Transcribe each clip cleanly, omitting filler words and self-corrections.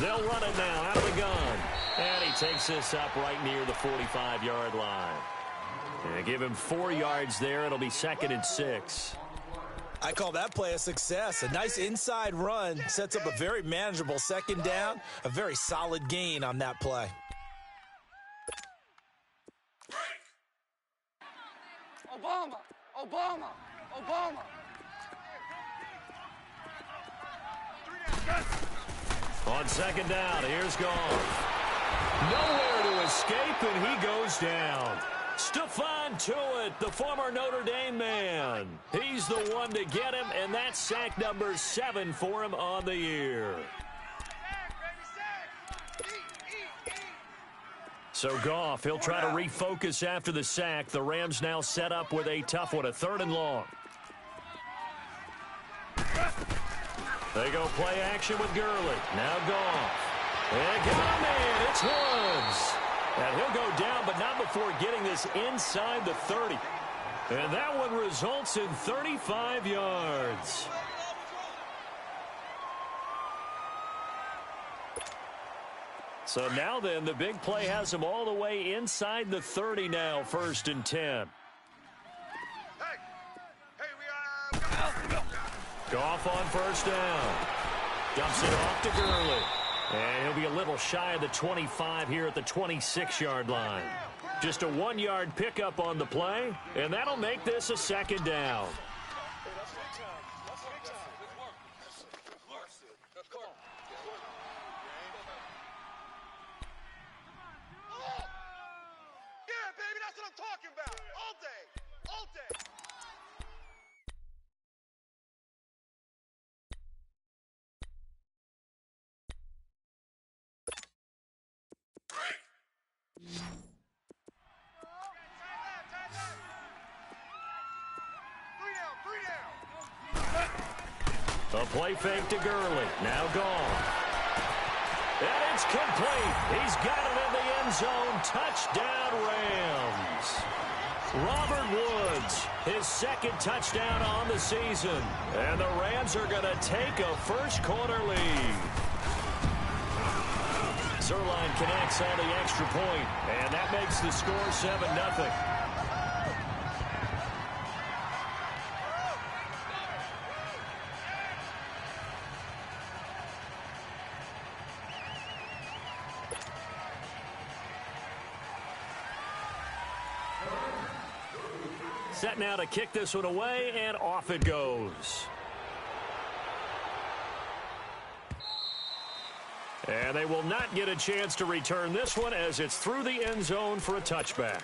They'll run it now out of the gun. And he takes this up right near the 45-yard line. And give him 4 yards there. It'll be 2nd and 6. I call that play a success. A nice inside run sets up a very manageable 2nd down. A very solid gain on that play. Obama, Obama, Obama. On 2nd down, here's Goff. Nowhere to escape, and he goes down. Stephon Tuitt, the former Notre Dame man. He's the one to get him, and that's sack number 7 for him on the year. So Goff, he'll try to refocus after the sack. The Rams now set up with a tough one, a 3rd and long. They go play action with Gurley. Now Goff. And got him in. It's Woods. And he'll go down, but not before getting this inside the 30. And that one results in 35 yards. So now then, the big play has him all the way inside the 30 now, 1st and 10. Goff on 1st down. Dumps it off to Gurley. And he'll be a little shy of the 25 here at the 26-yard line. Just a 1-yard pickup on the play, and that'll make this a 2nd down. Yeah, baby, that's what I'm talking about. All day, all day. A play fake to Gurley. Now gone. And it's complete. He's got it in the end zone. Touchdown, Rams. Robert Woods, his 2nd touchdown on the season. And the Rams are going to take a first-quarter lead. Zerline connects on the extra point, and that makes the score 7-0. Set now to kick this one away, and off it goes. And they will not get a chance to return this one as it's through the end zone for a touchback.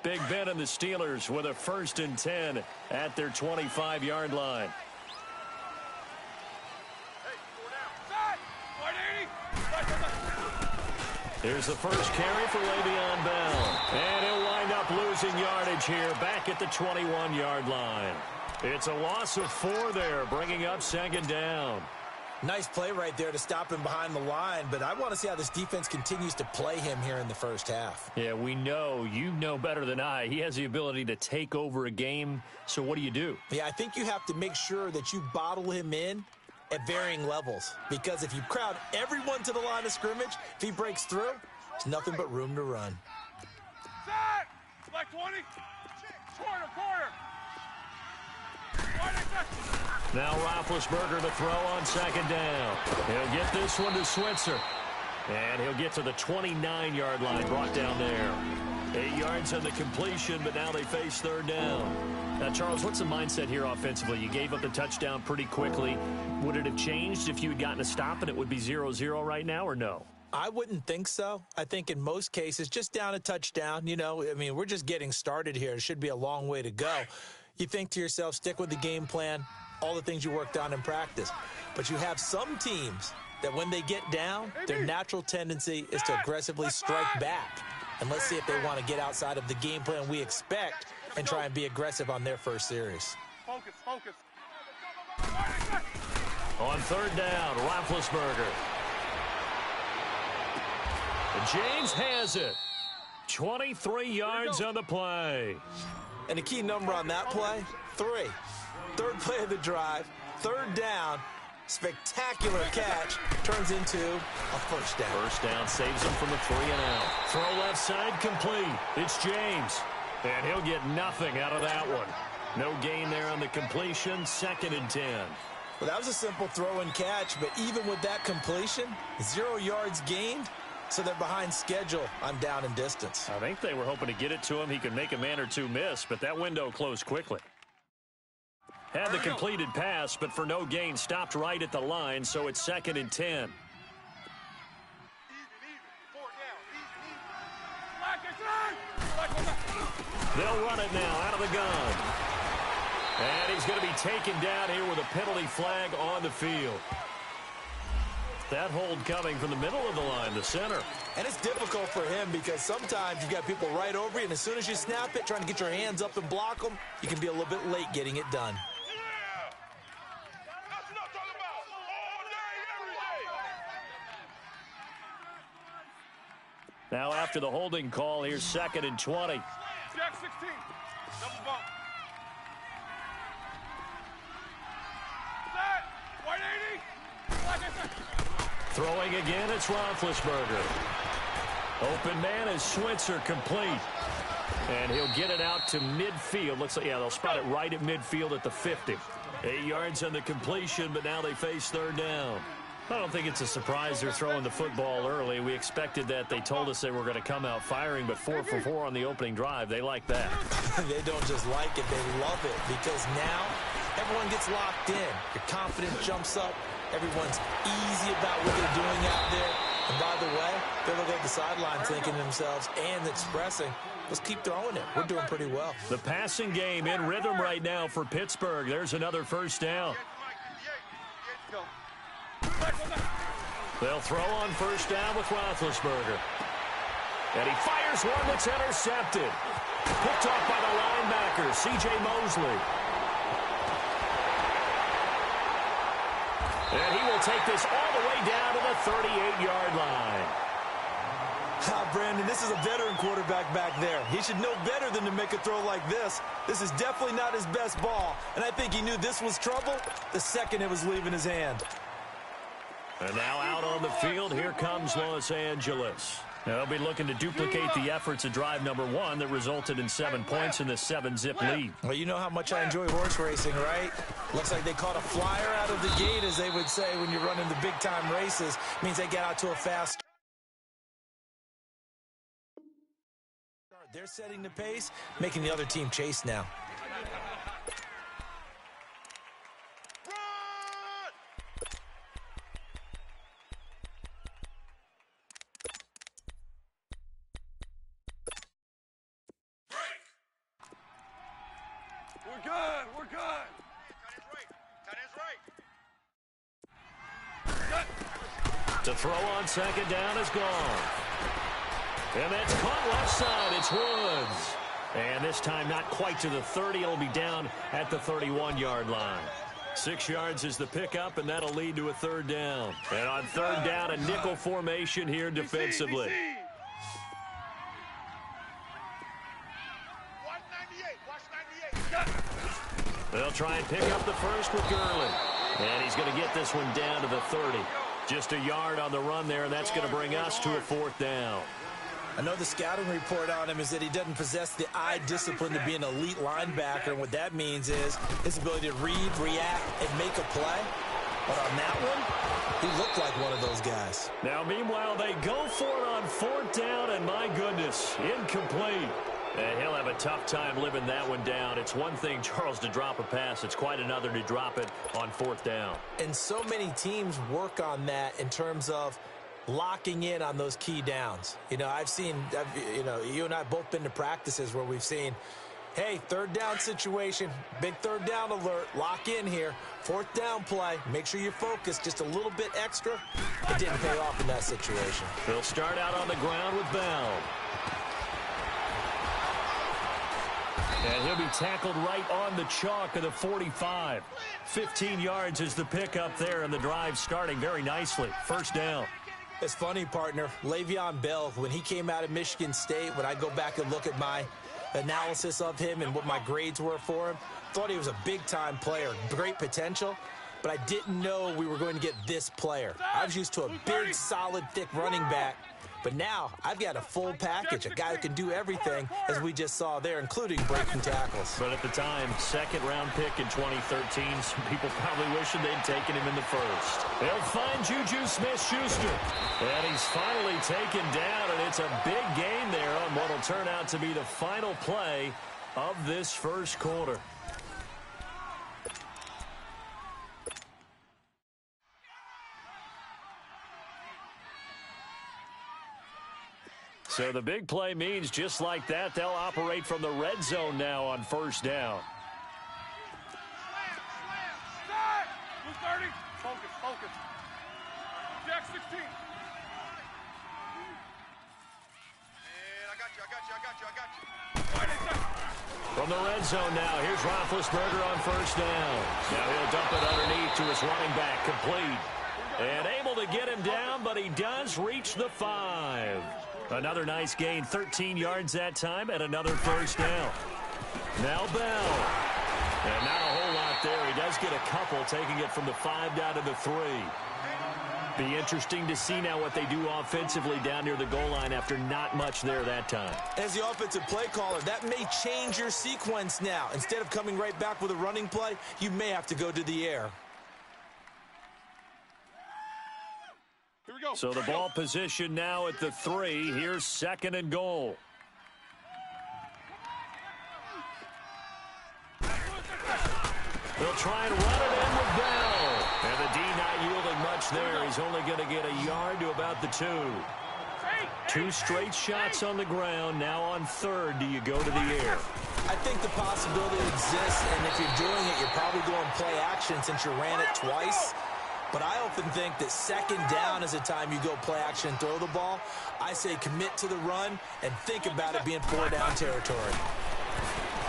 Big Ben and the Steelers with a 1st and 10 at their 25-yard line. Here's the first carry for Le'Veon Bell. And he'll wind up losing yardage here back at the 21-yard line. It's a loss of 4 there, bringing up 2nd down. Nice play right there to stop him behind the line, but I want to see how this defense continues to play him here in the first half. Yeah, we know. You know better than I. He has the ability to take over a game, so what do? Yeah, I think you have to make sure that you bottle him in at varying levels, because if you crowd everyone to the line of scrimmage, if he breaks through, there's nothing but room to run. Set! Like 20. Quarter. Now Roethlisberger to throw on 2nd down. He'll get this one to Switzer. And he'll get to the 29-yard line, brought down there. 8 yards on the completion, but now they face third down. Now, Charles, what's the mindset here offensively? You gave up the touchdown pretty quickly. Would it have changed if you had gotten a stop and it would be 0-0 right now, or no? I wouldn't think so. I think in most cases, just down a touchdown, you know, I mean, we're just getting started here. It should be a long way to go. You think to yourself, stick with the game plan, all the things you worked on in practice. But you have some teams that when they get down, their natural tendency is to aggressively strike back. And let's see if they want to get outside of the game plan we expect and try and be aggressive on their first series. Focus, focus. On third down, Roethlisberger. James has it. 23 yards on the play. And the key number on that play, 3. Third play of the drive, third down, spectacular catch, turns into a first down. First down saves him from a 3-and-out. Throw left side complete. It's James. And he'll get nothing out of that one. No gain there on the completion. 2nd and 10. Well, that was a simple throw and catch, but even with that completion, 0 yards gained, so they're behind schedule on down and distance. I think they were hoping to get it to him. He could make a man or two miss, but that window closed quickly. Had the completed pass, but for no gain, stopped right at the line, so it's 2nd and 10. They'll run it now out of the gun. And he's going to be taken down here with a penalty flag on the field. That hold coming from the middle of the line, the center. And it's difficult for him because sometimes you've got people right over you, and as soon as you snap it, trying to get your hands up and block them, you can be a little bit late getting it done. That's what I'm talking about. All day, every day. Now after the holding call, here's 2nd and 20. Jack 16. Double bump. Set. 180. Throwing again, it's Roethlisberger. Open man is Switzer, complete. And he'll get it out to midfield. Looks like, yeah, they'll spot it right at midfield at the 50. 8 yards on the completion, but now they face third down. I don't think it's a surprise they're throwing the football early. We expected that. They told us they were going to come out firing, but 4 for 4 on the opening drive. They like that. They don't just like it, they love it, because now everyone gets locked in. Your confidence jumps up. Everyone's easy about what they're doing out there. And by the way, they're looking at the sidelines thinking to themselves and expressing, let's keep throwing it. We're doing pretty well. The passing game in rhythm right now for Pittsburgh. There's another first down. They'll throw on first down with Roethlisberger. And he fires one that's intercepted. Picked off by the linebacker, C.J. Mosley. And he will take this all the way down to the 38-yard line. Brandon, this is a veteran quarterback back there. He should know better than to make a throw like this. This is definitely not his best ball. And I think he knew this was trouble the second it was leaving his hand. And now out on the field, here comes Los Angeles. They'll be looking to duplicate the efforts of drive number 1 that resulted in 7 points in the 7-zip lead. Well, you know how much I enjoy horse racing, right? Looks like they caught a flyer out of the gate, as they would say when you're running the big-time races. Means they get out to a fast start. They're setting the pace, making the other team chase now. We're good. Tight end's right. To throw on second down is gone. And that's caught left side. It's Woods. And this time not quite to the 30. It'll be down at the 31-yard line. 6 yards is the pickup, and that'll lead to a third down. And on third down, a nickel formation here defensively. 198. Watch 98. They'll try and pick up the first with Gurley. And he's going to get this one down to the 30. Just a yard on the run there, and that's going to bring us to a fourth down. I know the scouting report on him is that he doesn't possess the eye discipline to be an elite linebacker. And what that means is his ability to read, react, and make a play. But on that one, he looked like one of those guys. Now, meanwhile, they go for it on 4th down, and my goodness, incomplete. And he'll have a tough time living that one down. It's one thing, Charles, to drop a pass. It's quite another to drop it on 4th down. And so many teams work on that in terms of locking in on those key downs. You know, you and I have both been to practices where we've seen, hey, 3rd down situation, big 3rd down alert, lock in here, 4th down play, make sure you focus just a little bit extra. It didn't pay off in that situation. They'll start out on the ground with Bell. And he'll be tackled right on the chalk of the 45. 15 yards is the pickup there, and the drive starting very nicely. 1st down. It's funny, partner. Le'Veon Bell, when he came out of Michigan State, when I go back and look at my analysis of him and what my grades were for him, thought he was a big-time player, great potential, but I didn't know we were going to get this player. I was used to a big, solid, thick running back, but now I've got a full package, a guy who can do everything, as we just saw there, including breaking tackles. But at the time, 2nd-round pick in 2013, some people probably wishing they'd taken him in the 1st. They'll find Juju Smith-Schuster. And he's finally taken down, and it's a big gain there on what will turn out to be the final play of this 1st quarter. So the big play means just like that, they'll operate from the red zone now on 1st down. Slam! Slam! 30. Focus. Jack 16. Man, I got you. From the red zone now, here's Roethlisberger on 1st down. Now he'll dump it underneath to his running back, complete. And able to get him down, but he does reach the 5. Another nice gain, 13 yards that time, and another 1st down. Now Bell. And not a whole lot there. He does get a couple, taking it from the 5 down to the 3. Be interesting to see now what they do offensively down near the goal line after not much there that time. As the offensive play caller, that may change your sequence now. Instead of coming right back with a running play, you may have to go to the air. So the ball position now at the 3. Here's 2nd and goal. They'll try and run it in with Bell. And the D not yielding much there. He's only going to get a yard to about the 2. 2 straight shots on the ground. Now on 3rd, do you go to the air? I think the possibility exists, and if you're doing it, you're probably going play action since you ran it twice. But I often think that 2nd down is the time you go play action and throw the ball. I say commit to the run and think about it being 4-down territory.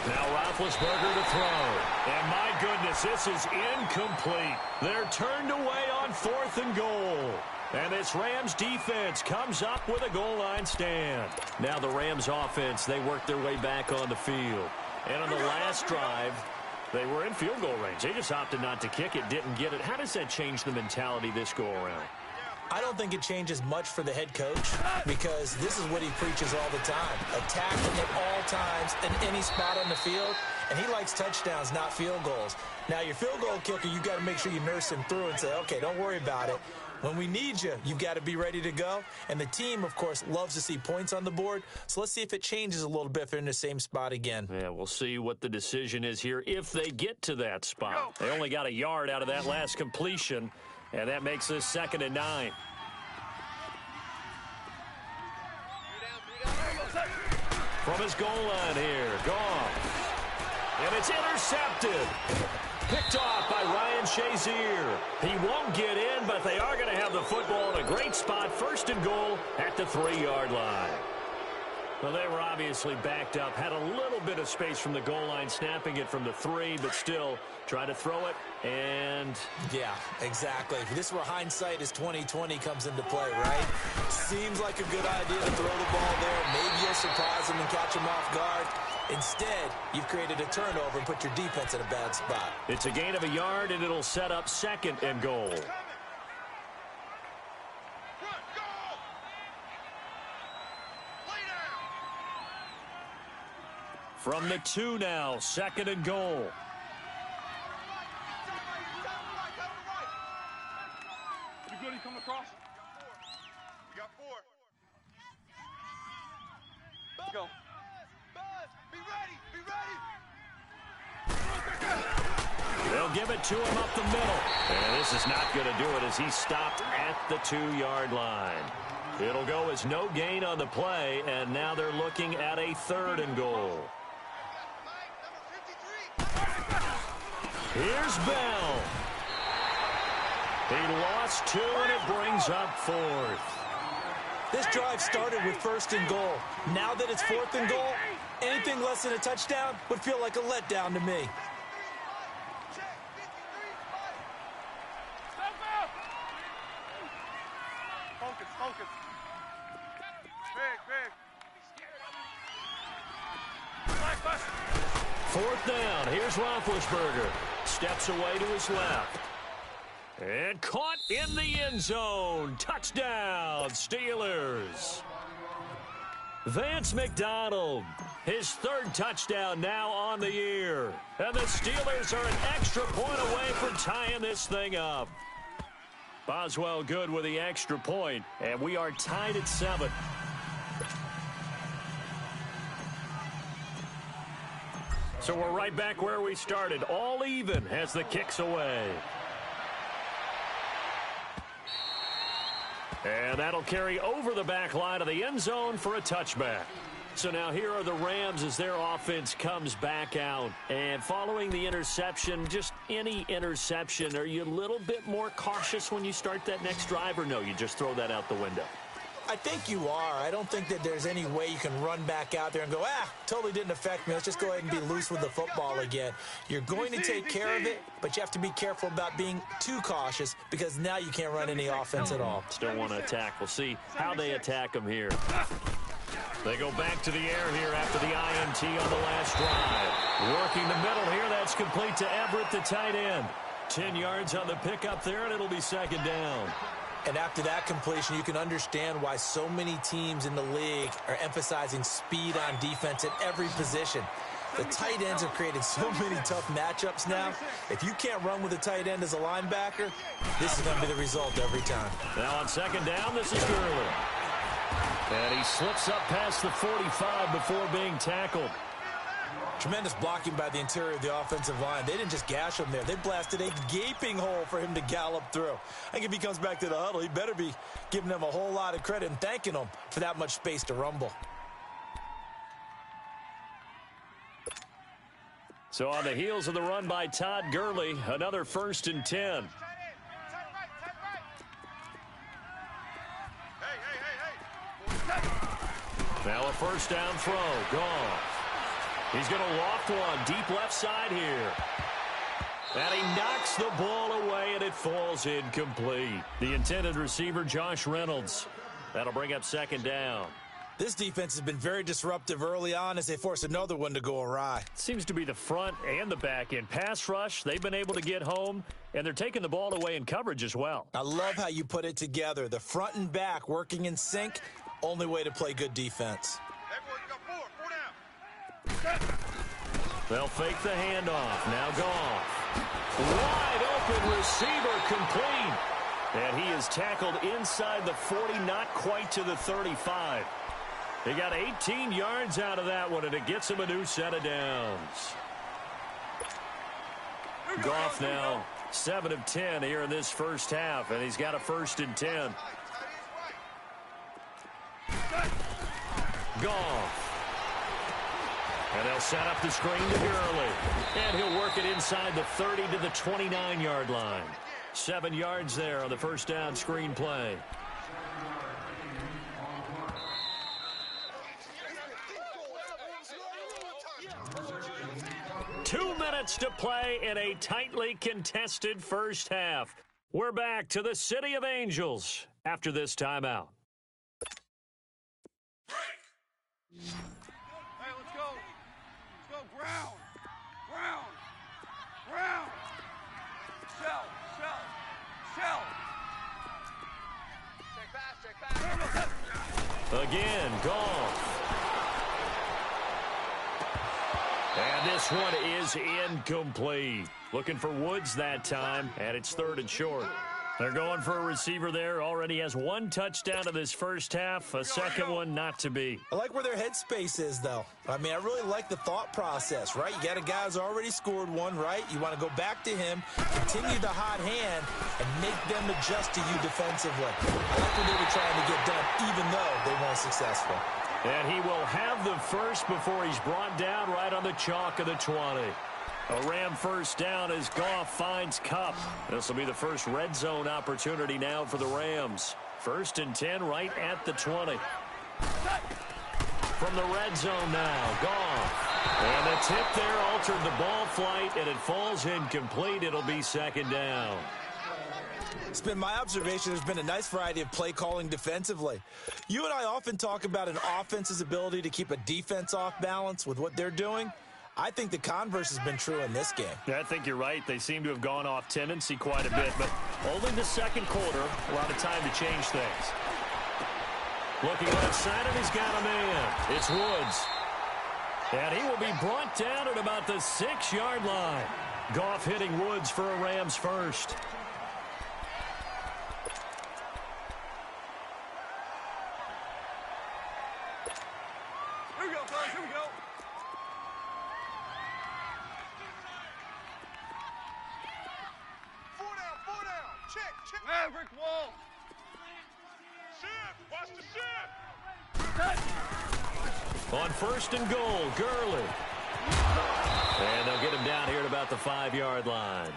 Now Roethlisberger to throw. And my goodness, this is incomplete. They're turned away on 4th and goal. And this Rams defense comes up with a goal line stand. Now the Rams offense, they work their way back on the field. And on the last drive, they were in field goal range. They just opted not to kick it, didn't get it. How does that change the mentality this go-around? I don't think it changes much for the head coach because this is what he preaches all the time. Attacking at all times in any spot on the field, and he likes touchdowns, not field goals. Now, your field goal kicker, you got to make sure you nurse him through and say, okay, don't worry about it. When we need you, you've got to be ready to go. And the team, of course, loves to see points on the board. So let's see if it changes a little bit if they're in the same spot again. Yeah, we'll see what the decision is here if they get to that spot. They only got a yard out of that last completion, and that makes this 2nd and 9. From his goal line here, Goff. And it's intercepted. Picked off by Ryan Shazier. He won't get in, but they are going to have the football in a great spot. 1st and goal at the 3-yard line. Well, they were obviously backed up, had a little bit of space from the goal line, snapping it from the 3, but still try to throw it, and... Yeah, exactly. This is where hindsight is 20/20 comes into play, right? Seems like a good idea to throw the ball there. Maybe you'll surprise them and catch them off guard. Instead, you've created a turnover and put your defense in a bad spot. It's a gain of a yard, and it'll set up 2nd and goal. From the 2 now, 2nd and goal. Let's go. Be ready. Be ready. They'll give it to him up the middle. And this is not going to do it as he stopped at the 2-yard line. It'll go as no gain on the play, and now they're looking at a 3rd and goal. Here's Bell. He lost 2, and it brings up 4th. This drive started with 1st and goal. Now that it's 4th and goal, anything less than a touchdown would feel like a letdown to me. Focus. Big. 4th down. Here's Roethlisberger. Steps away to his left. And caught in the end zone. Touchdown, Steelers. Vance McDonald, his 3rd touchdown now on the year. And the Steelers are an extra point away from tying this thing up. Boswell good with the extra point, and we are tied at 7. So we're right back where we started, all even as the kick's away. And that'll carry over the back line of the end zone for a touchback. So now here are the Rams as their offense comes back out. And following the interception, just any interception, are you a little bit more cautious when you start that next drive, or no, you just throw that out the window? I think you are. I don't think that there's any way you can run back out there and go, totally didn't affect me. Let's just go ahead and be loose with the football again. You're going to take care of it, but you have to be careful about being too cautious because now you can't run any offense at all. Still want to attack. We'll see how they attack them here. They go back to the air here after the INT on the last drive. Working the middle here. That's complete to Everett, the tight end. 10 yards on the pickup there, and it'll be 2nd down. And after that completion, you can understand why so many teams in the league are emphasizing speed on defense at every position. The tight ends have created so many tough matchups now. If you can't run with a tight end as a linebacker, this is going to be the result every time. Now on 2nd down, this is Gurley. And he slips up past the 45 before being tackled. Tremendous blocking by the interior of the offensive line. They didn't just gash him there. They blasted a gaping hole for him to gallop through. I think if he comes back to the huddle, he better be giving them a whole lot of credit and thanking them for that much space to rumble. So on the heels of the run by Todd Gurley, another 1st and 10. Now a 1st down throw. Gone. He's going to loft one deep left side here. And he knocks the ball away, and it falls incomplete. The intended receiver, Josh Reynolds. That'll bring up 2nd down. This defense has been very disruptive early on as they force another one to go awry. Seems to be the front and the back end. Pass rush, they've been able to get home, and they're taking the ball away in coverage as well. I love how you put it together. The front and back working in sync, only way to play good defense. They'll fake the handoff. Now Goff. Wide open receiver complete. And he is tackled inside the 40, not quite to the 35. He got 18 yards out of that one, and it gets him a new set of downs. Goff now 7 of 10 here in this first half, and he's got a 1st and 10. Goff. And they'll set up the screen to Gurley. And he'll work it inside the 30 to the 29-yard line. 7 yards there on the 1st down screen play. Two minutes to play in a tightly contested first half. We're back to the City of Angels after this timeout. Again, Goff. And this one is incomplete. Looking for Woods that time, and it's 3rd and short. They're going for a receiver there. Already has one touchdown in this first half. A second one not to be. I like where their headspace is, though. I mean, I really like the thought process, right? You got a guy who's already scored one, right? You want to go back to him, continue the hot hand, and make them adjust to you defensively. I like what they were trying to get done, even though they weren't successful. And he will have the first before he's brought down right on the chalk of the 20. A Ram first down as Goff finds Kupp. This will be the first red zone opportunity now for the Rams. 1st and 10 right at the 20. From the red zone now, Goff. And the tip there altered the ball flight, and it falls incomplete. It'll be 2nd down. It's been my observation there's been a nice variety of play calling defensively. You and I often talk about an offense's ability to keep a defense off balance with what they're doing. I think the converse has been true in this game. Yeah, I think you're right. They seem to have gone off tendency quite a bit, but only the second quarter, a lot of time to change things. Looking left side, and he's got a man. It's Woods. And he will be brought down at about the 6-yard line. Goff hitting Woods for a Rams first. Here we go, fellas. Here we go. Four down. Check. Man, brick wall. Shift. Watch the shift. On 1st and goal, Gurley. And they'll get him down here at about the 5-yard line.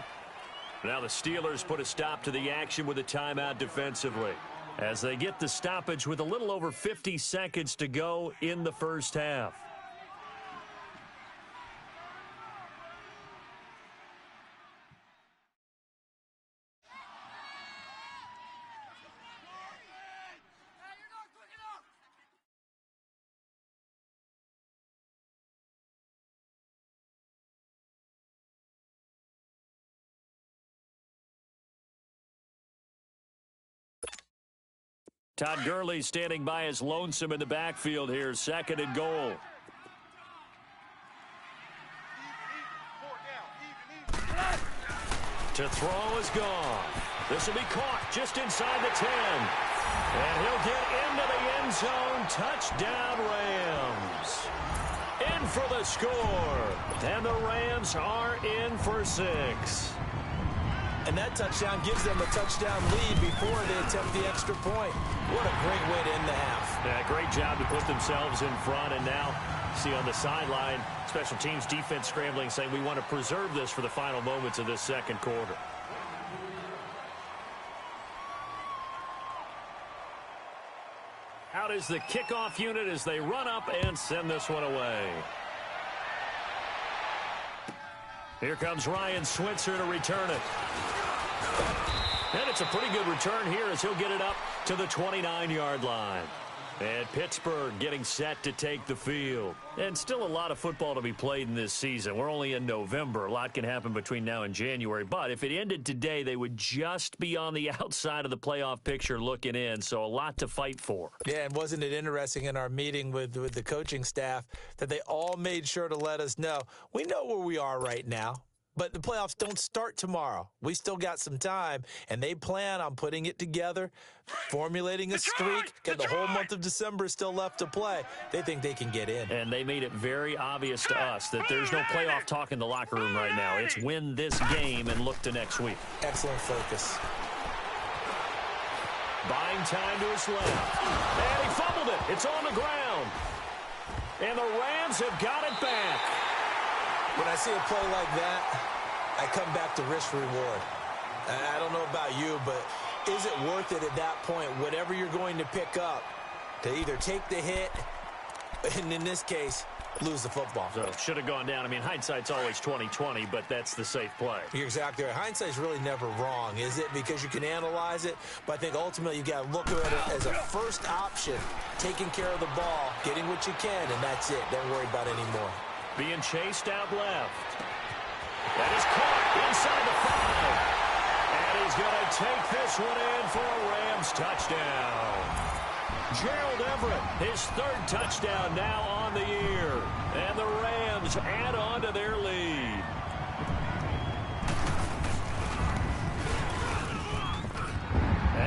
Now the Steelers put a stop to the action with a timeout defensively, as they get the stoppage with a little over 50 seconds to go in the first half. Todd Gurley standing by as lonesome in the backfield here. 2nd and goal. To throw is gone. This will be caught just inside the 10. And he'll get into the end zone. Touchdown, Rams. In for the score. And the Rams are in for 6. And that touchdown gives them a touchdown lead before they attempt the extra point. What a great way to end the half. Yeah, great job to put themselves in front. And now, see on the sideline, special teams defense scrambling, saying we want to preserve this for the final moments of this second quarter. Out is the kickoff unit as they run up and send this one away. Here comes Ryan Switzer to return it. And it's a pretty good return here as he'll get it up to the 29-yard line. And Pittsburgh getting set to take the field. And still a lot of football to be played in this season. We're only in November. A lot can happen between now and January. But if it ended today, they would just be on the outside of the playoff picture looking in. So a lot to fight for. Yeah, and wasn't it interesting in our meeting with the coaching staff that they all made sure to let us know, we know where we are right now. But the playoffs don't start tomorrow. We still got some time, and they plan on putting it together, formulating a streak. Got the whole month of December still left to play. They think they can get in. And they made it very obvious to us that there's no playoff talk in the locker room right now. It's win this game and look to next week. Excellent focus. Buying time to his left. And he fumbled it. It's on the ground. And the Rams have got it back. When I see a play like that, I come back to risk-reward. I don't know about you, but is it worth it at that point, whatever you're going to pick up, to either take the hit, and in this case, lose the football? So should have gone down. I mean, hindsight's always 20/20, but that's the safe play. You're exactly right. Hindsight's really never wrong, is it? Because you can analyze it, but I think ultimately you got to look at it as a first option, taking care of the ball, getting what you can, and that's it. Don't worry about it anymore. Being chased out left. That is caught inside the 5. And he's going to take this one in for a Rams touchdown. Gerald Everett, his 3rd touchdown now on the year. And the Rams add on to their lead.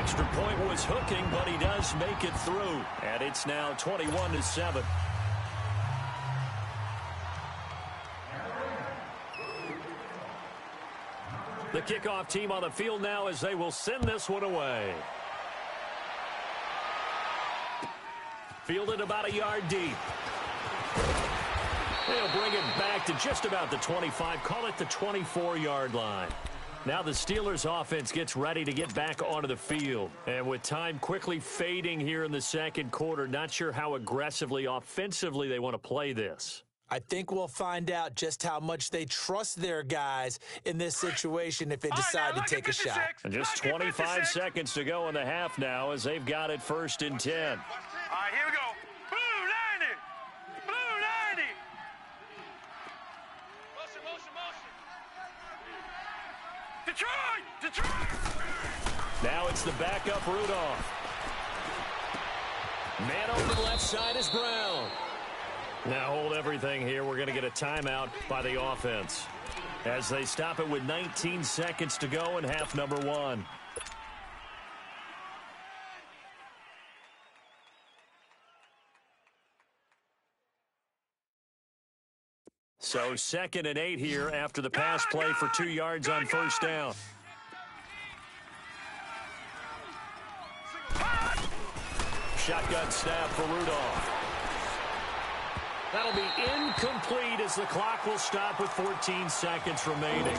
extra point was hooking, but he does make it through. And it's now 21-7. The kickoff team on the field now as they will send this one away. Fielded about a yard deep. They'll bring it back to just about the 25, call it the 24-yard line. Now the Steelers offense gets ready to get back onto the field. And with time quickly fading here in the second quarter, not sure how aggressively, offensively they want to play this. I think we'll find out just how much they trust their guys in this situation if they decide to take a shot. And just 25 seconds to go in the half now as they've got it 1st and 10. All right, here we go. Blue 90. Blue 90. Motion, motion, motion. Detroit! Now it's the backup Rudolph. Man open left side is Brown. Now hold everything here. We're going to get a timeout by the offense as they stop it with 19 seconds to go in half number 1. So 2nd and 8 here after the pass play for 2 yards on 1st down. Shotgun snap for Rudolph. That'll be incomplete as the clock will stop with 14 seconds remaining.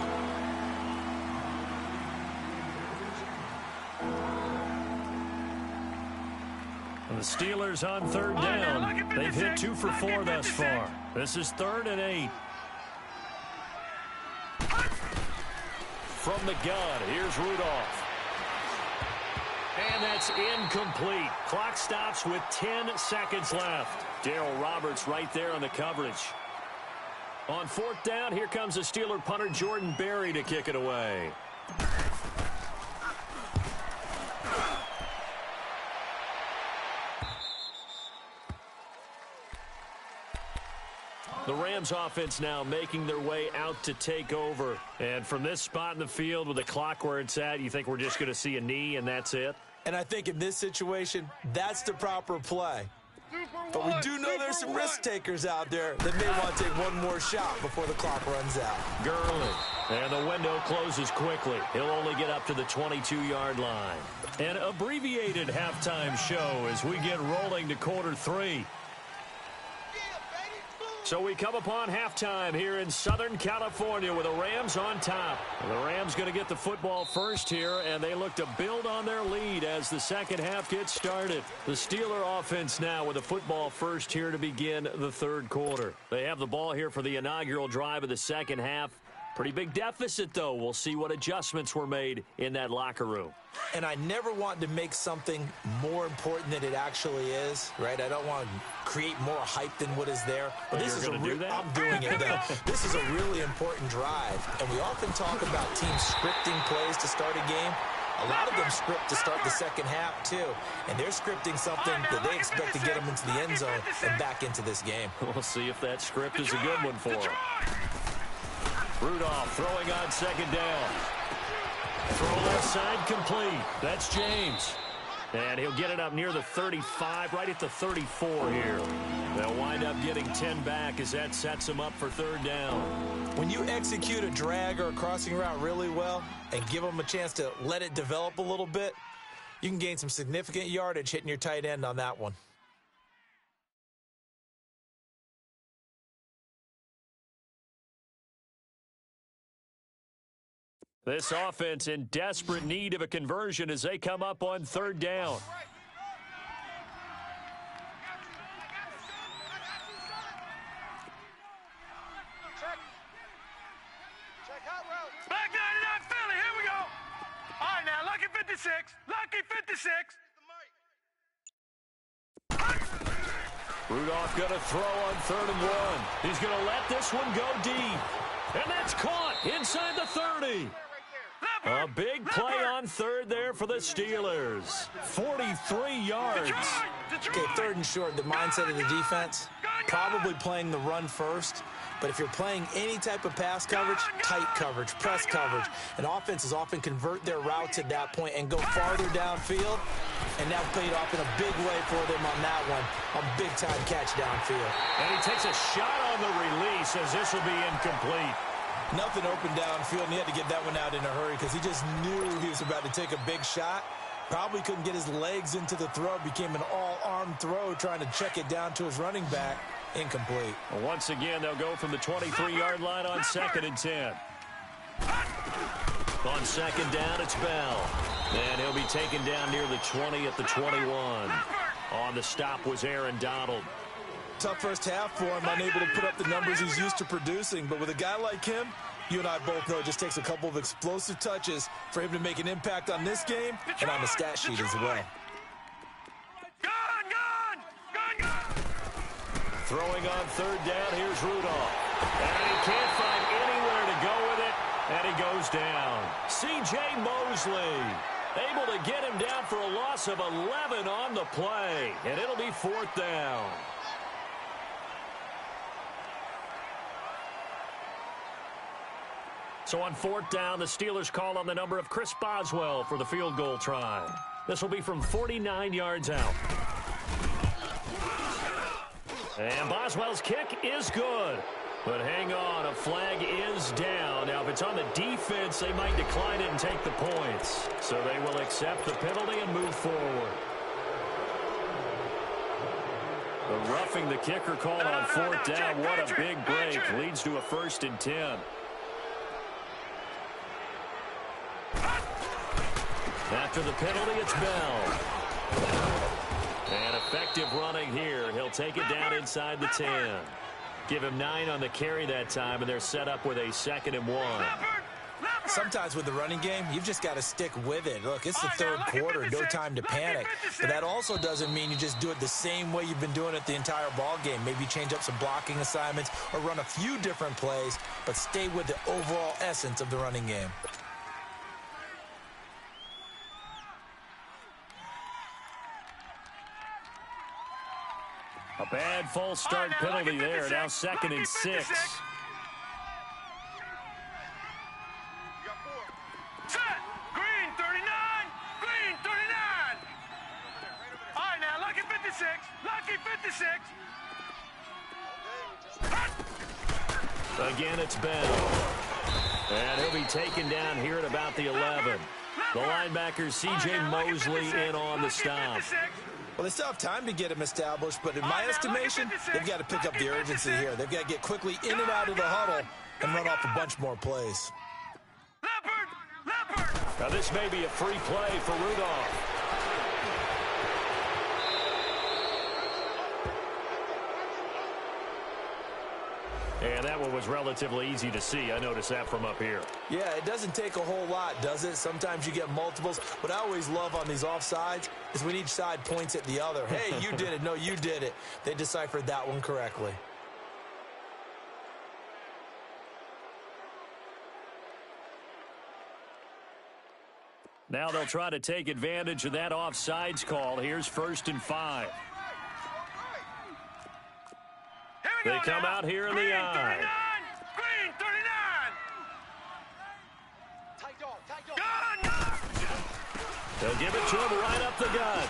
And the Steelers on 3rd down. They've hit 2 for 4 thus far. This is 3rd and 8. From the gun, here's Rudolph. And that's incomplete. Clock stops with 10 seconds left. Darryl Roberts right there on the coverage. On 4th down, here comes the Steeler punter Jordan Berry to kick it away. The Rams offense now making their way out to take over. And from this spot in the field with the clock where it's at, you think we're just going to see a knee and that's it? And I think in this situation, that's the proper play. But we do know there's some risk takers out there that may want to take one more shot before the clock runs out. Gurley. And the window closes quickly. He'll only get up to the 22-yard line. An abbreviated halftime show as we get rolling to quarter 3. So we come upon halftime here in Southern California with the Rams on top. The Rams going to get the football first here, and they look to build on their lead as the second half gets started. The Steeler offense now with the football first here to begin the 3rd quarter. They have the ball here for the inaugural drive of the second half. Pretty big deficit, though. We'll see what adjustments were made in that locker room. And I never want to make something more important than it actually is, right? I don't want to create more hype than what is there. But this is I'm doing it, though. This is a really important drive. And we often talk about teams scripting plays to start a game. A lot of them script to start the second half, too. And they're scripting something that they expect to get them into the end zone and back into this game. We'll see if that script is a good one for them. Rudolph throwing on 2nd down. Throw left side complete. That's James. And he'll get it up near the 35, right at the 34 here. They'll wind up getting 10 back as that sets them up for 3rd down. When you execute a drag or a crossing route really well and give them a chance to let it develop a little bit, you can gain some significant yardage hitting your tight end on that one. This offense in desperate need of a conversion as they come up on 3rd down. Check hot route. Back 99 Philly, here we go. All right, now, lucky 56. Lucky 56. Rudolph going to throw on 3rd and 1. He's going to let this one go deep. And that's caught inside the 30. A big play on third there for the Steelers. 43 yards. Okay, third and short, the mindset of the defense, probably playing the run first. But if you're playing any type of pass coverage, tight coverage, press coverage, and offenses often convert their routes at that point and go farther downfield. And that paid off in a big way for them on that one. A big-time catch downfield. And he takes a shot on the release as this will be incomplete. Nothing open downfield, and he had to get that one out in a hurry because he just knew he was about to take a big shot. Probably couldn't get his legs into the throw. Became an all-arm throw trying to check it down to his running back. Incomplete. Well, once again, they'll go from the 23-yard line on 2nd and 10. On 2nd down, it's Bell. And he'll be taken down near the 20 at the 21. On the stop was Aaron Donald. Tough first half for him, unable to put up the numbers he's used to producing. But with a guy like him, you and I both know it just takes a couple of explosive touches for him to make an impact on this game and on the stat sheet as well. Throwing on 3rd down, here's Rudolph. And he can't find anywhere to go with it, and he goes down. C.J. Mosley able to get him down for a loss of 11 on the play, and it'll be 4th down. So on 4th down, the Steelers call on the number of Chris Boswell for the field goal try. This will be from 49 yards out. And Boswell's kick is good. But hang on, a flag is down. Now, if it's on the defense, they might decline it and take the points. So they will accept the penalty and move forward. The roughing the kicker called on 4th down. What a big break. Leads to a 1st and 10. After the penalty, it's Bell. And effective running here. He'll take it down inside the 10. Give him 9 on the carry that time, and they're set up with a 2nd and 1. Sometimes with the running game, you've just got to stick with it. Look, it's the 3rd quarter, no time to panic. But that also doesn't mean you just do it the same way you've been doing it the entire ball game. Maybe change up some blocking assignments or run a few different plays, but stay with the overall essence of the running game. A bad false start penalty there. Now 2nd and 6. Set. Green 39. Green 39. All right, now lucky 56. Lucky 56. Again, it's Bell. And he'll be taken down here at about the 11. The linebacker, C.J. Mosley, in on the stop. Well, they still have time to get him established, but in my estimation, they've got to pick up the urgency here. They've got to get quickly in and out of the huddle and run off a bunch more plays. Now, this may be a free play for Rudolph. And that one was relatively easy to see. I noticed that from up here. Yeah, it doesn't take a whole lot, does it? Sometimes you get multiples. What I always love on these offsides is when each side points at the other. Hey, you did it. No, you did it. They deciphered that one correctly. Now they'll try to take advantage of that offsides call. Here's 1st and 5. They come out here in the eye. Green 39. They'll give it to him right up the gut.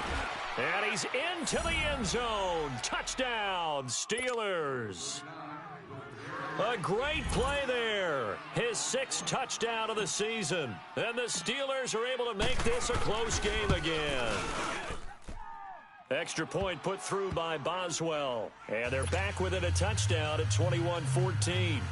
And he's into the end zone. Touchdown, Steelers. A great play there. His 6th touchdown of the season. And the Steelers are able to make this a close game again. Extra point put through by Boswell. And they're back within a touchdown at 21-14.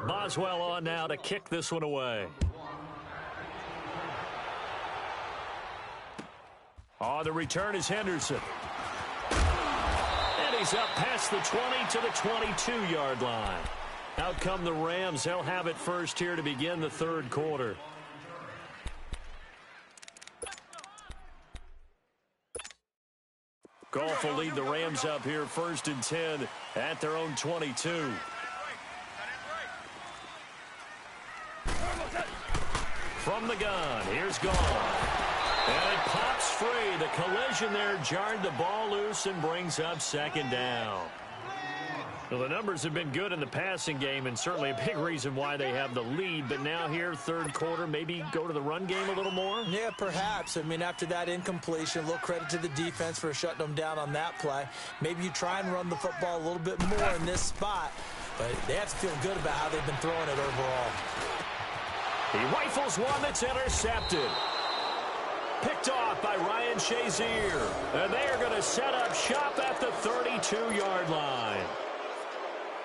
Boswell on now to kick this one away. On the return is Henderson. And he's up past the 20 to the 22-yard line. Out come the Rams. They'll have it first here to begin the 3rd quarter. Goff will lead the Rams up here 1st and 10 at their own 22. From the gun, here's Goff. And it pops free. The collision there jarred the ball loose and brings up 2nd down. Well, the numbers have been good in the passing game and certainly a big reason why they have the lead. But now here, 3rd quarter, maybe go to the run game a little more? Yeah, perhaps. I mean, after that incompletion, a little credit to the defense for shutting them down on that play. Maybe you try and run the football a little bit more in this spot. But they have to feel good about how they've been throwing it overall. He rifles one that's intercepted. Picked off by Ryan Shazier. And they are going to set up shop at the 32-yard line.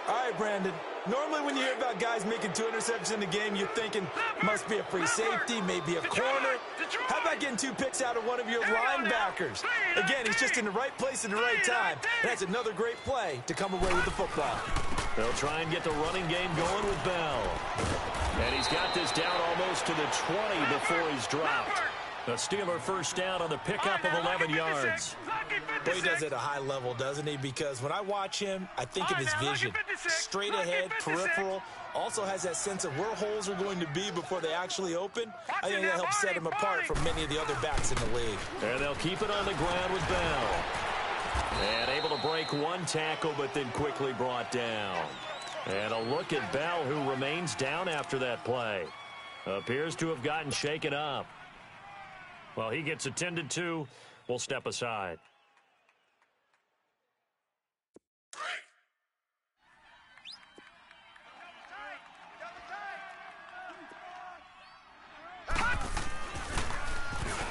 All right, Brandon. Normally when you hear about guys making 2 interceptions in the game, you're thinking must be a free safety, maybe a corner. How about getting 2 picks out of one of your linebackers? Again, he's just in the right place at the right time. That's another great play to come away with the football. They'll try and get the running game going with Bell. And he's got this down almost to the 20 before he's dropped. The Steeler 1st down on the pickup of 11 yards. Well, he does it at a high level, doesn't he? Because when I watch him, I think of his vision. Straight ahead, peripheral. Also has that sense of where holes are going to be before they actually open. I think that helps set him apart from many of the other backs in the league. And they'll keep it on the ground with Bell. And able to break 1 tackle, but then quickly brought down. And a look at Bell, who remains down after that play. Appears to have gotten shaken up. Well, he gets attended to. We'll step aside.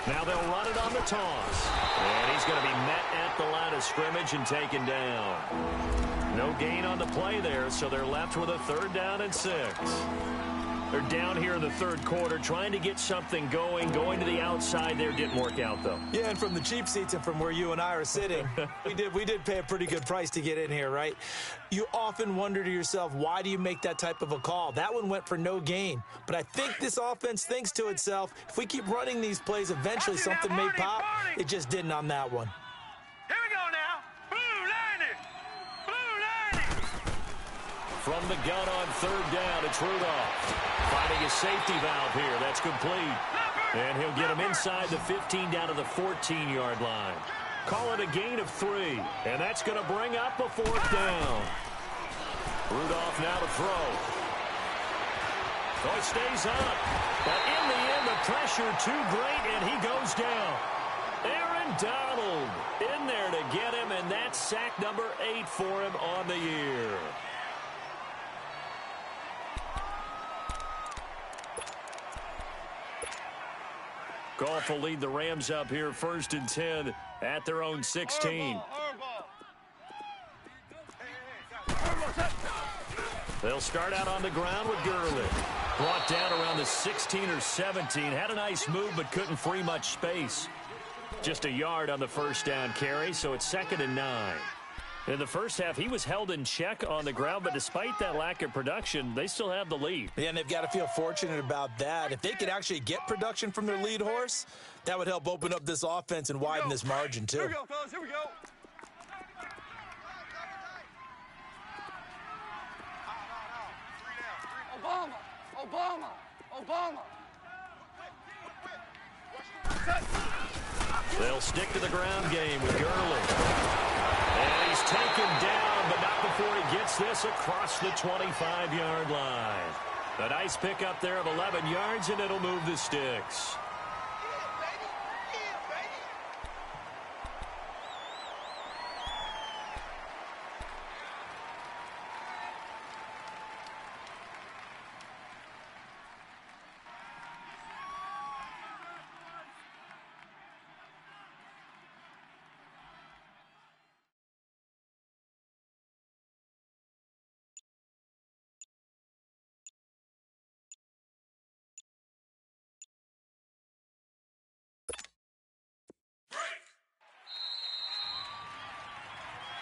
Now they'll run it on the toss. And he's going to be met at the line of scrimmage and taken down. No gain on the play there, so they're left with a 3rd down and 6. They're down here in the 3rd quarter, trying to get something going to the outside there. Didn't work out, though. Yeah, and from the cheap seats and from where you and I are sitting, we did pay a pretty good price to get in here, right? You often wonder to yourself, why do you make that type of a call? That one went for no gain. But I think this offense thinks to itself, if we keep running these plays, eventually something may pop. It just didn't on that one. Here we go now. Blue 90. From the gun on 3rd down, it's Rudolph. Finding his safety valve here. That's complete. And he'll get him inside the 15 down to the 14-yard line. Call it a gain of 3. And that's going to bring up a 4th down. Rudolph now to throw. So it stays up. But in the end, the pressure too great, and he goes down. Aaron Donald in there to get him, and that's sack number 8 for him on the year. Goff will lead the Rams up here 1st and 10 at their own 16. They'll start out on the ground with Gurley. Brought down around the 16 or 17. Had a nice move but couldn't free much space. Just a yard on the 1st down carry, so it's 2nd and 9. In the first half, he was held in check on the ground, but despite that lack of production, they still have the lead. Yeah, and they've got to feel fortunate about that. If they could actually get production from their lead horse, that would help open up this offense and widen this margin, too. Here we go, fellas. Here we go. Obama. They'll stick to the ground game with Gurley. And he's taken down, but not before he gets this across the 25-yard line. A nice pickup there of 11 yards, and it'll move the sticks.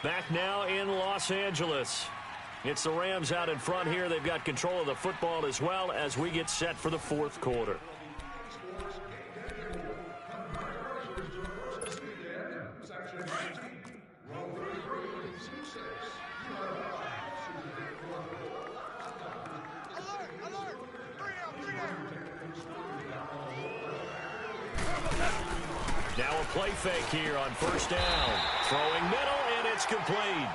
Back now in Los Angeles. It's the Rams out in front here. They've got control of the football as well as we get set for the 4th quarter. Now a play fake here on first down. Throwing middle, and it's complete.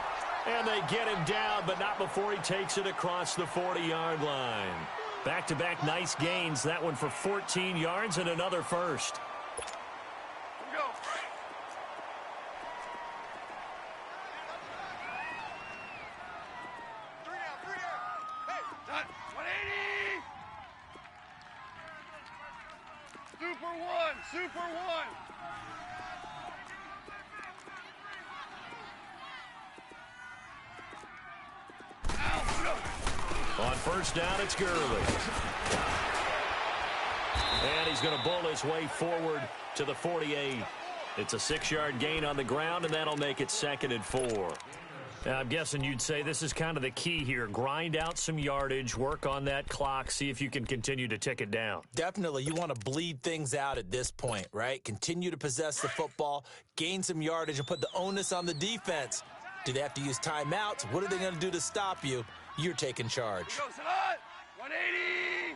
And they get him down, but not before he takes it across the 40-yard line. Back-to-back nice gains. That one for 14 yards and another first. Here we go. 3 down. Hey, done. 180. Super one. On first down, it's Gurley. And he's going to bull his way forward to the 48. It's a 6-yard gain on the ground, and that'll make it 2nd and 4. Now, I'm guessing you'd say this is kind of the key here. Grind out some yardage, work on that clock, see if you can continue to tick it down. Definitely. You want to bleed things out at this point, right? Continue to possess the football, gain some yardage, and put the onus on the defense. Do they have to use timeouts? What are they going to do to stop you? You're taking charge. Here we go, Salah. 180.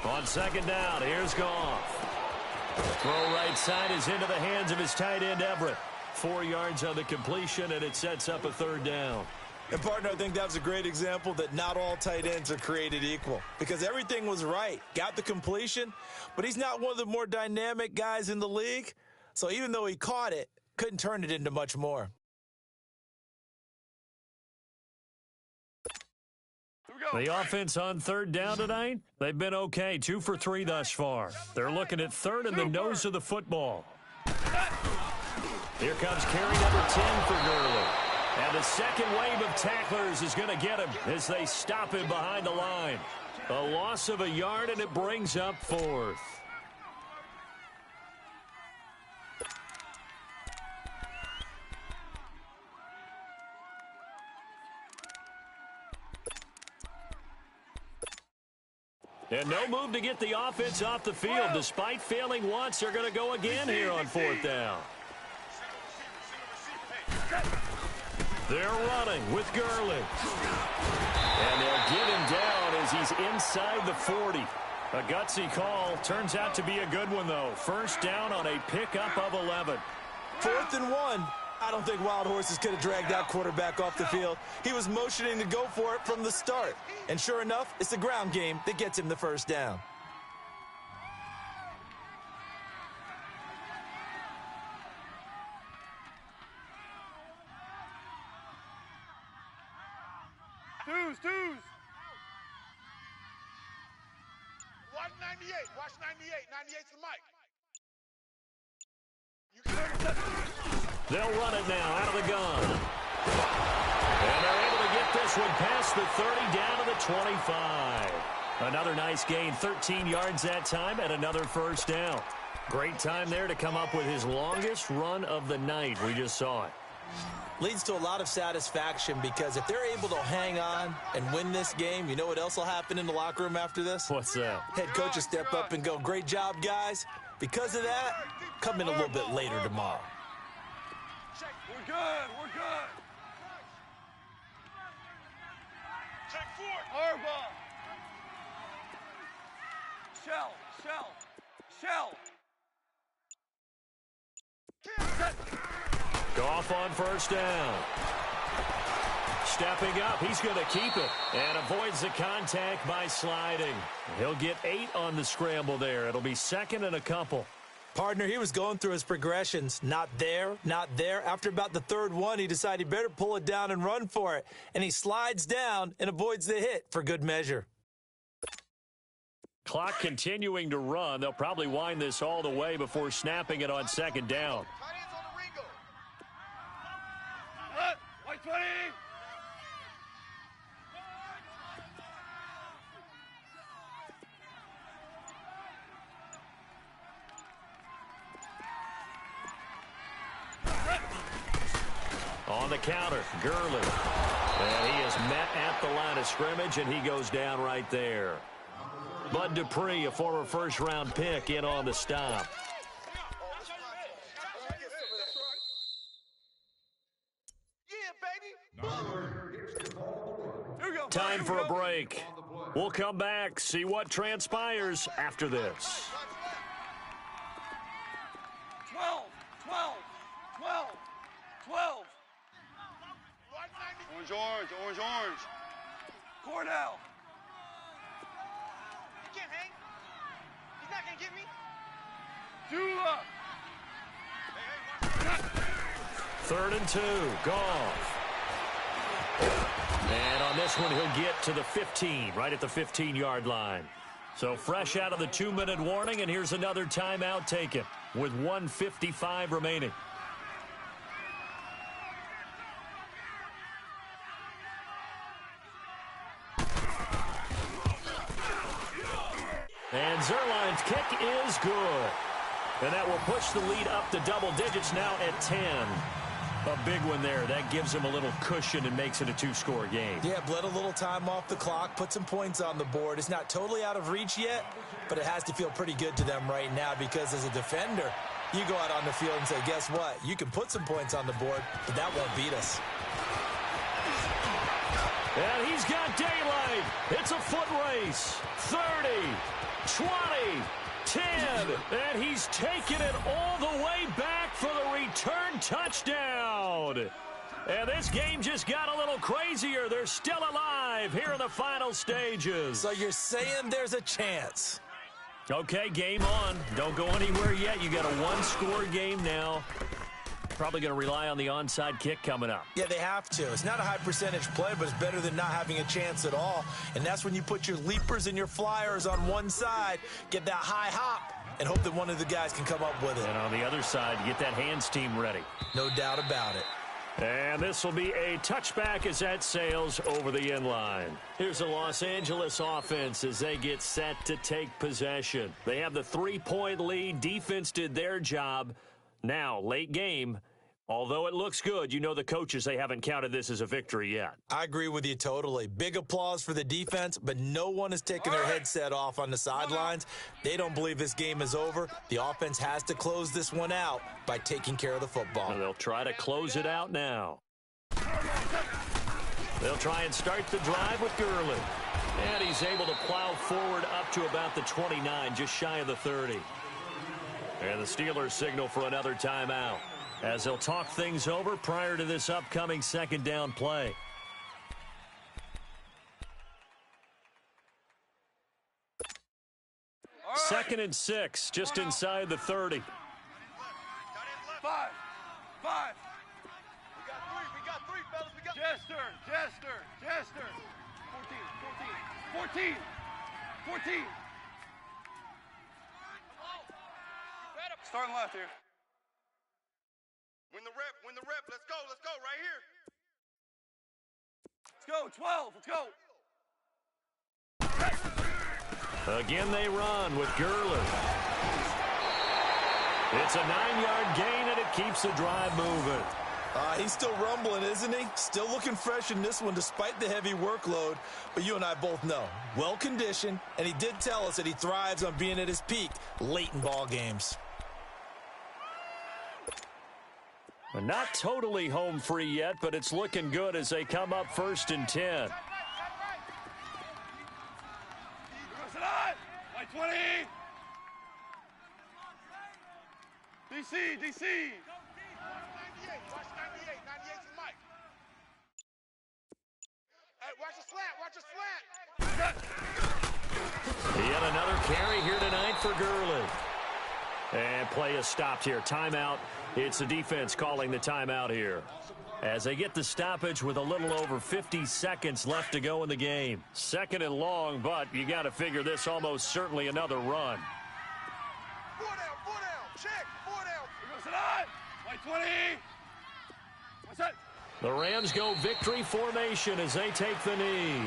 On 2nd down, here's Goff. Throw right side is into the hands of his tight end, Everett. 4 yards on the completion, and it sets up a 3rd down. And, partner, I think that was a great example that not all tight ends are created equal because everything was right. Got the completion, but he's not one of the more dynamic guys in the league. So even though he caught it, couldn't turn it into much more. The offense on 3rd down tonight, they've been okay. 2 for 3 thus far. They're looking at 3rd and the nose of the football. Here comes carry number 10 for Gurley. And the second wave of tacklers is going to get him as they stop him behind the line. A loss of a yard, and it brings up 4th. And no move to get the offense off the field. Despite failing once, they're going to go again here on 4th down. They're running with Gurley. And they'll get him down as he's inside the 40. A gutsy call. Turns out to be a good one, though. First down on a pickup of 11. 4th and 1. I don't think Wild Horses could have dragged that quarterback off the field. He was motioning to go for it from the start. And sure enough, it's the ground game that gets him the first down. Twos. Watch 98. Watch 98. 98's the mic. They'll run it now out of the gun. And they're able to get this one past the 30 down to the 25. Another nice gain, 13 yards that time, and another first down. Great time there to come up with his longest run of the night. We just saw it. Leads to a lot of satisfaction because if they're able to hang on and win this game, you know what else will happen in the locker room after this? What's that? Head coach will step up and go, great job, guys. Because of that, come in a little bit later tomorrow. We're good. Check 4. Harbaugh. Shell. Goff on first down. Stepping up, he's going to keep it and avoids the contact by sliding. He'll get 8 on the scramble there. It'll be 2nd and a couple. Partner, he was going through his progressions. Not there. After about the 3rd one, he decided he better pull it down and run for it. And he slides down and avoids the hit for good measure. Clock continuing to run. They'll probably wind this all the way before snapping it on 2nd down. White 20. On the counter, Gurley. And he is met at the line of scrimmage, and he goes down right there. Bud Dupree, a former first-round pick, in on the stop. Time for a break. We'll come back, see what transpires after this. 12, 12, 12, 12. Orange, orange, orange, orange. Cordell. He can't hang. He's not going to get me. Dula. 3rd and 2, Goff. And on this one, he'll get to the 15, right at the 15-yard line. So fresh out of the 2-minute warning, and here's another timeout taken with 1:55 remaining. And Zerline's kick is good. And that will push the lead up to double digits now at 10. A big one there. That gives him a little cushion and makes it a 2-score game. Yeah, bled a little time off the clock, put some points on the board. It's not totally out of reach yet, but it has to feel pretty good to them right now because as a defender, you go out on the field and say, guess what? You can put some points on the board, but that won't beat us. And he's got daylight. It's a foot race. 30, 20, 10, and he's taken it all the way back for the return touchdown. And this game just got a little crazier. They're still alive here in the final stages. So you're saying there's a chance? Okay, game on. Don't go anywhere yet. You got a 1-score game now. Probably going to rely on the onside kick coming up. Yeah, they have to. It's not a high percentage play, but it's better than not having a chance at all. And that's when you put your leapers and your flyers on one side, get that high hop, and hope that one of the guys can come up with it. And on the other side, get that hands team ready. No doubt about it. And this will be a touchback as that sails over the end line. Here's the Los Angeles offense as they get set to take possession. They have the 3-point lead. Defense did their job. Now, late game, although it looks good, you know the coaches, they haven't counted this as a victory yet. I agree with you totally. Big applause for the defense, but no one is taking their headset off on the sidelines. They don't believe this game is over. The offense has to close this one out by taking care of the football. And they'll try to close it out now. They'll try and start the drive with Gurley. And he's able to plow forward up to about the 29, just shy of the 30. And the Steelers signal for another timeout as they'll talk things over prior to this upcoming 2nd down play. Right. 2nd and 6, just inside the 30. 5. We got three, fellas. We got Jester. 14. Starting left here. Win the rep. Let's go right here. Let's go, 12. Let's go. Again, they run with Gurley. It's a 9-yard gain, and it keeps the drive moving. He's still rumbling, isn't he? Still looking fresh in this one despite the heavy workload. But you and I both know, well-conditioned, and he did tell us that he thrives on being at his peak late in ball games. Not totally home free yet, but it's looking good as they come up 1st and 10. Like 20. DC. Watch 98. 98's the mic. Hey, watch a slant. Yet another carry here tonight for Gurley. And play is stopped here. Timeout. It's the defense calling the timeout here as they get the stoppage with a little over 50 seconds left to go in the game. 2nd and long, but you got to figure this almost certainly another run. 4 down. Check. 4 down. Here goes the 9. Like 20. What's that? The Rams go victory formation as they take the knee.